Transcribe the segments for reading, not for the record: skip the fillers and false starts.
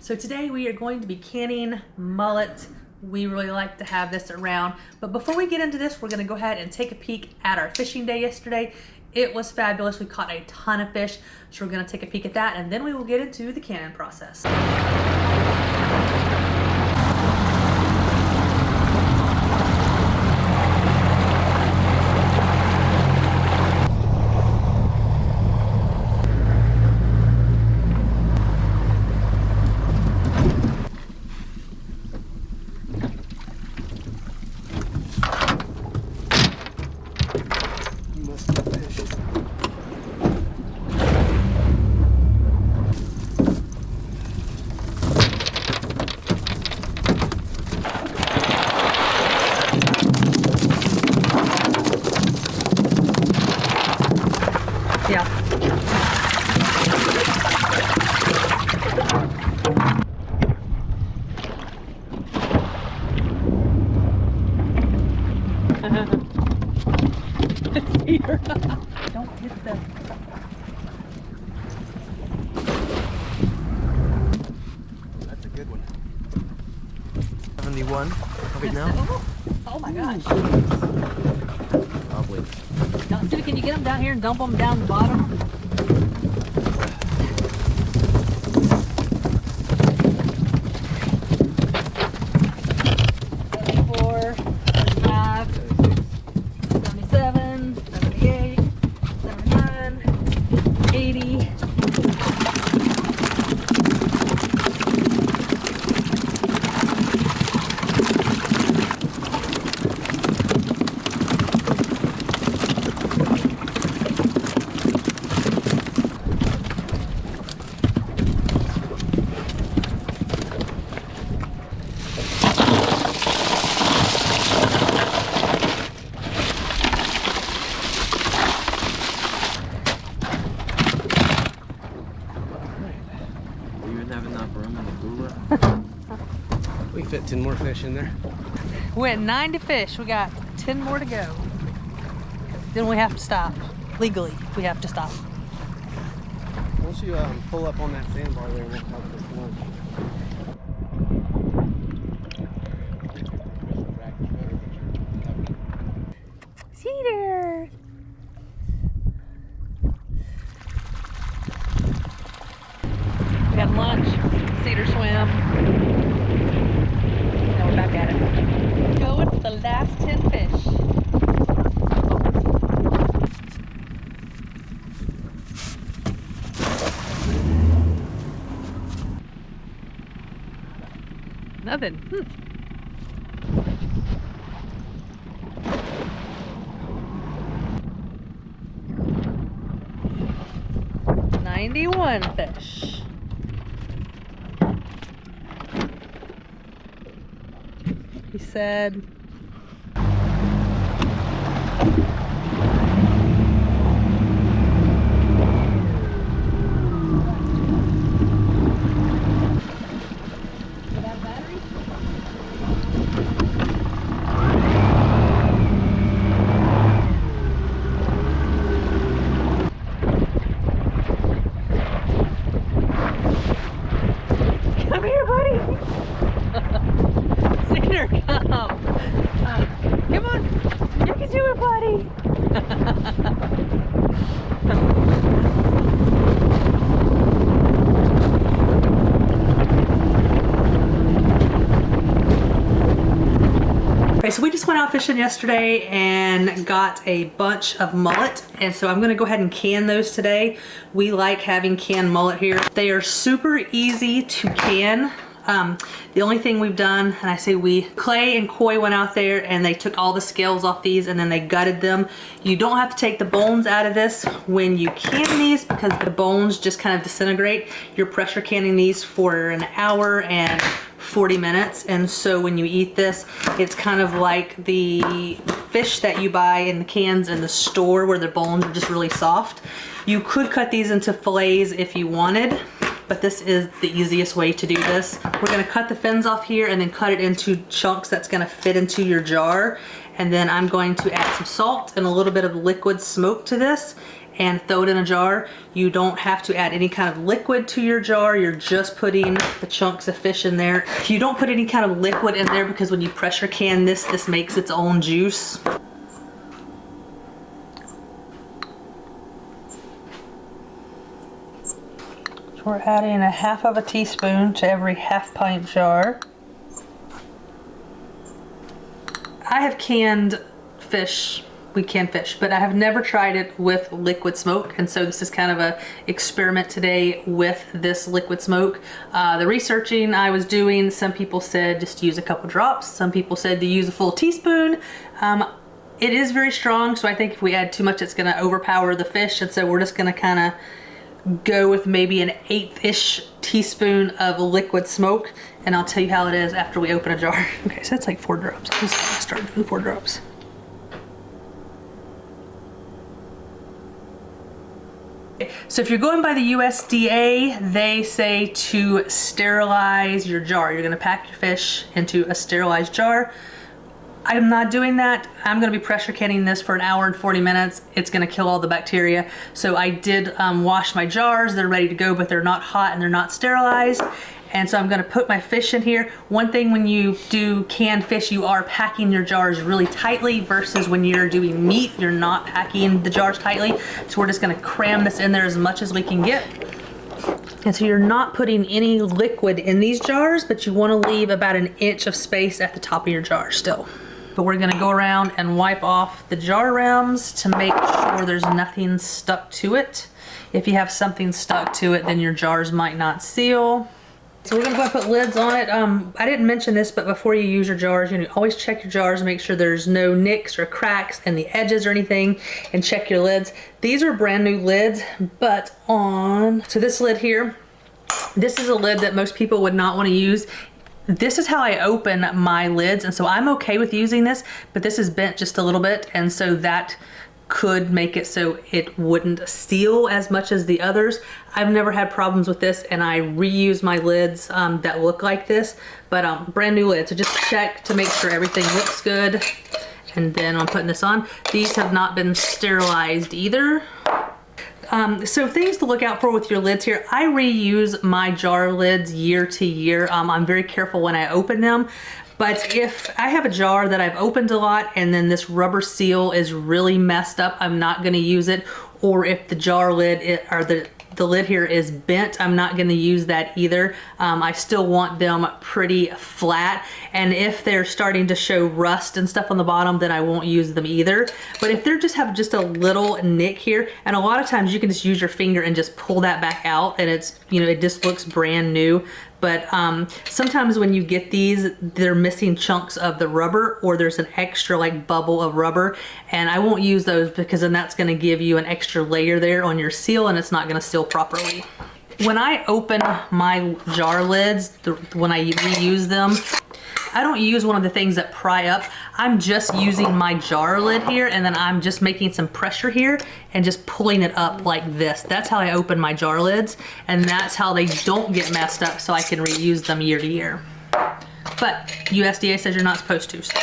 So today we are going to be canning mullet. We really like to have this around. But before we get into this, we're gonna go ahead and take a peek at our fishing day yesterday. It was fabulous. We caught a ton of fish. So we're gonna take a peek at that and then we will get into the canning process. Yeah. It's here. Don't hit the... That's a good one. 71. Okay, now? Oh my gosh. Probably. Now, dude, can you get them down here and dump them down the bottom? We fit 10 more fish in there. We went 90 fish. We got 10 more to go. Then we have to stop. Legally, we have to stop. Once you pull up on that sandbar there, we'll have this lunch. Cedar! We had lunch, cedar swim. Now we're back at it. Going for the last 10 fish. Nothing. 91 fish. He said come here, buddy. Cedar, come. Come on. You can do it, buddy. Okay, so we just went out fishing yesterday and got a bunch of mullet, and so I'm gonna go ahead and can those today. We like having canned mullet here. They are super easy to can. The only thing we've done, and I say we, Clay and Coy went out there and they took all the scales off these and then they gutted them. You don't have to take the bones out of this when you can these because the bones just kind of disintegrate. You're pressure canning these for an hour and 40 minutes, and so when you eat this, it's kind of like the fish that you buy in the cans in the store where the bones are just really soft. You could cut these into fillets if you wanted, but this is the easiest way to do this. We're gonna cut the fins off here and then cut it into chunks that's gonna fit into your jar. And then I'm going to add some salt and a little bit of liquid smoke to this. and throw it in a jar. You don't have to add any kind of liquid to your jar. You're just putting the chunks of fish in there. You don't put any kind of liquid in there because when you pressure can this makes its own juice. So we're adding a 1/2 teaspoon to every 1/2 pint jar. I have canned fish. We can fish, but I have never tried it with liquid smoke, and so this is kind of a experiment today with this liquid smoke. The researching I was doing, some people said just use a couple drops. Some people said to use a full teaspoon. It is very strong, so I think if we add too much, it's going to overpower the fish, and so we're just going to kind of go with maybe an 1/8-ish teaspoon of liquid smoke, and I'll tell you how it is after we open a jar. Okay, so that's like 4 drops. I'm just gonna start doing 4 drops. So if you're going by the USDA, they say to sterilize your jar. You're gonna pack your fish into a sterilized jar. I'm not doing that. I'm gonna be pressure canning this for 1 hour and 40 minutes. It's gonna kill all the bacteria. So I did wash my jars. They're ready to go, but they're not hot and they're not sterilized. And so I'm gonna put my fish in here. One thing when you do canned fish, you are packing your jars really tightly versus when you're doing meat, you're not packing the jars tightly. So we're just gonna cram this in there as much as we can get. And so you're not putting any liquid in these jars, but you wanna leave about 1 inch of space at the top of your jar still. But we're gonna go around and wipe off the jar rims to make sure there's nothing stuck to it. If you have something stuck to it, then your jars might not seal. So we're gonna go and put lids on it. I didn't mention this, but before you use your jars, you know, always check your jars, make sure there's no nicks or cracks in the edges or anything, and check your lids. These are brand new lids, but so this lid here, this is a lid that most people would not wanna use. This is how I open my lids, and so I'm okay with using this, but this is bent just a little bit, and so that could make it so it wouldn't seal as much as the others. I've never had problems with this, and I reuse my lids that look like this, but brand new lid. So just check to make sure everything looks good, and then I'm putting this on. These have not been sterilized either. So things to look out for with your lids here. I reuse my jar lids year to year. I'm very careful when I open them. But if I have a jar that I've opened a lot and then this rubber seal is really messed up, I'm not gonna use it. Or if the jar lid, or the lid here is bent, I'm not gonna use that either. I still want them pretty flat. And if they're starting to show rust and stuff on the bottom, then I won't use them either. But if they're have just a little nick here, and a lot of times you can just use your finger and just pull that back out, and it's, you know, it just looks brand new. But sometimes when you get these, they're missing chunks of the rubber, or there's an extra like bubble of rubber, and I won't use those because then that's gonna give you an extra layer there on your seal, and it's not gonna seal properly. When I open my jar lids, when I reuse them, I don't use one of the things that pry up. I'm just using my jar lid here, and then I'm just making some pressure here and just pulling it up like this. That's how I open my jar lids, and that's how they don't get messed up, so I can reuse them year to year. But USDA says you're not supposed to. So.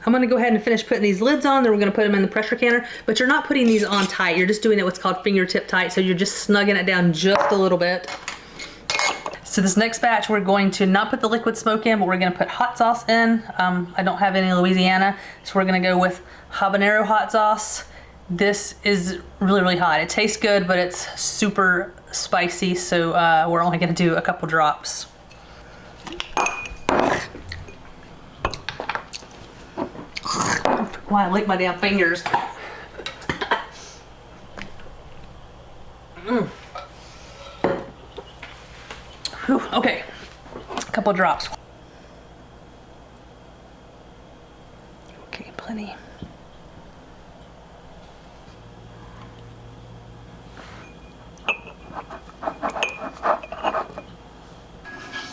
I'm gonna go ahead and finish putting these lids on, then we're gonna put them in the pressure canner, but you're not putting these on tight, you're just doing it what's called fingertip tight, so you're just snugging it down just a little bit. So this next batch, we're going to not put the liquid smoke in, but we're gonna put hot sauce in. I don't have any Louisiana, so we're gonna go with habanero hot sauce. This is really, really hot. It tastes good, but it's super spicy, so we're only gonna do a couple drops. Why I lick my damn fingers. Whew, okay, a couple drops. Okay, plenty.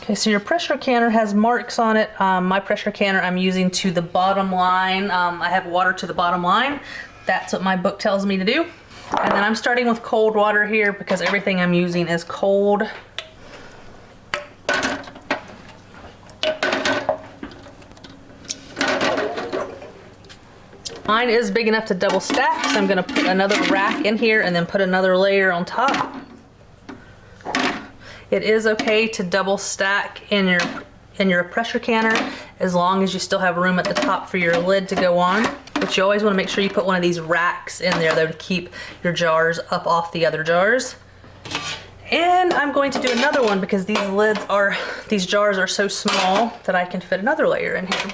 Okay, so your pressure canner has marks on it. My pressure canner I'm using to the bottom line. I have water to the bottom line. That's what my book tells me to do. And then I'm starting with cold water here because everything I'm using is cold. Mine is big enough to double stack, so I'm gonna put another rack in here and then put another layer on top. It is okay to double stack in your pressure canner as long as you still have room at the top for your lid to go on. But you always want to make sure you put one of these racks in there though to keep your jars up off the other jars. And I'm going to do another one because these jars are so small that I can fit another layer in here.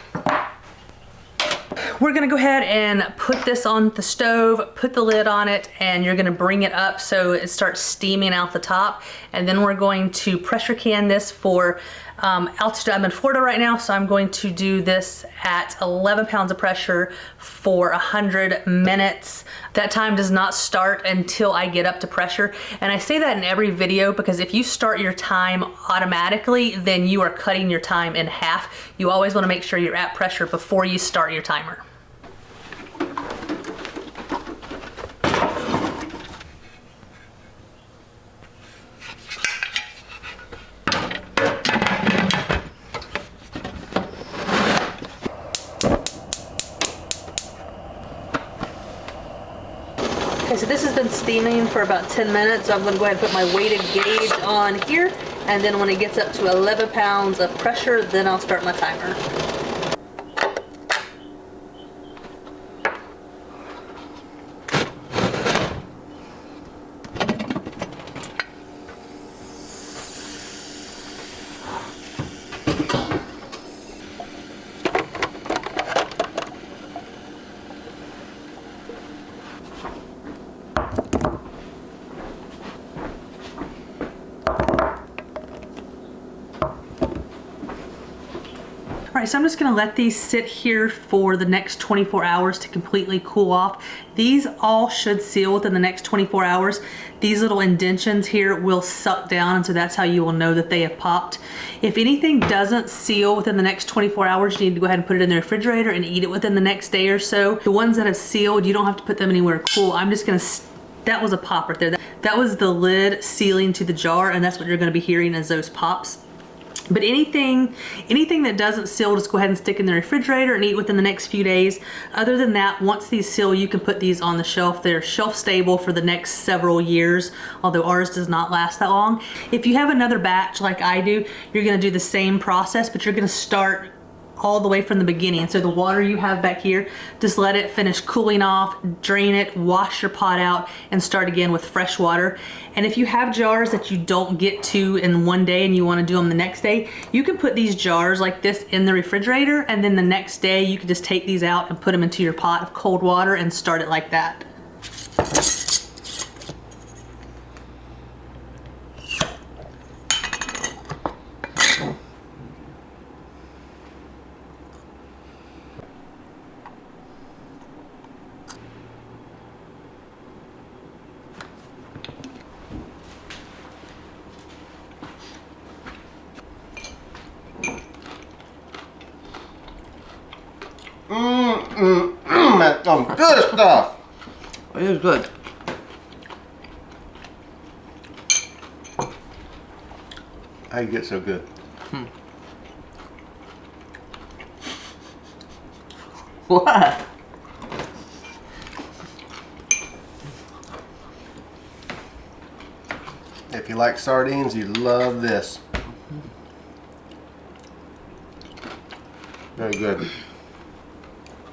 We're gonna go ahead and put this on the stove, put the lid on it, and you're gonna bring it up so it starts steaming out the top. And then we're going to pressure can this for altitude. I'm in Florida right now, so I'm going to do this at 11 pounds of pressure for 100 minutes. That time does not start until I get up to pressure. And I say that in every video because if you start your time automatically, then you are cutting your time in half. You always want to make sure you're at pressure before you start your timer. Okay, so this has been steaming for about 10 minutes, so I'm gonna go ahead and put my weighted gauge on here, and then when it gets up to 11 pounds of pressure, then I'll start my timer. All right, so I'm just gonna let these sit here for the next 24 hours to completely cool off. These all should seal within the next 24 hours. These little indentions here will suck down, and so that's how you will know that they have popped. If anything doesn't seal within the next 24 hours, you need to go ahead and put it in the refrigerator and eat it within the next day or so. The ones that have sealed, you don't have to put them anywhere cool. I'm just gonna, that was a pop right there. That was the lid sealing to the jar, and that's what you're gonna be hearing as those pops. But anything that doesn't seal, just go ahead and stick in the refrigerator and eat within the next few days. Other than that, once these seal, you can put these on the shelf. They're shelf stable for the next several years, although ours does not last that long. If you have another batch like I do, you're gonna do the same process, but you're gonna start all the way from the beginning. So the water you have back here, just let it finish cooling off, drain it, wash your pot out, and start again with fresh water. And if you have jars that you don't get to in one day and you want to do them the next day, you can put these jars like this in the refrigerator, and then the next day you can just take these out and put them into your pot of cold water and start it like that. That's some good stuff. It is good. How you get so good? What? If you like sardines, you love this. Very good.